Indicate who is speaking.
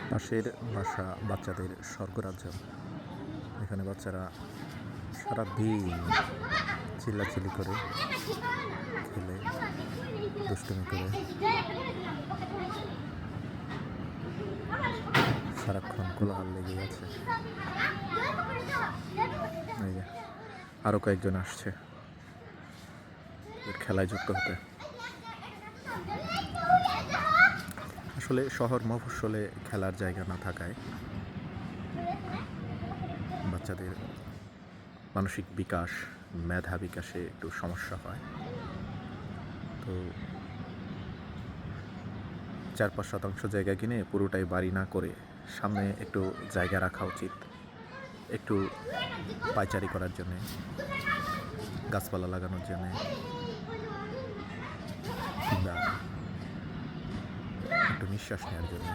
Speaker 1: পাশের বাসা বাচ্চাদের স্বর্গরাজ্য। এখানে বাচ্চারা সারাদিন চিল্লাচিল্লি করে, খেলে, দুষ্টুমি করে সারাক্ষণ কোলাহল লেগেই আছে। এই যে আরও কয়েকজন আসছে খেলায় যুক্ত হতে। আসলে শহর মফস্বলে খেলার জায়গা না থাকায় বাচ্চাদের মানসিক বিকাশ, মেধা বিকাশে একটু সমস্যা হয়। তো 4-5 শতাংশ জায়গা কিনে পুরোটাই বাড়ি না করে সামনে একটু জায়গা রাখা উচিত, একটু পায়চারি করার জন্যে, গাছপালা লাগানোর জন্যে, কিংবা একটু নিঃশ্বাস নেওয়ার জন্য।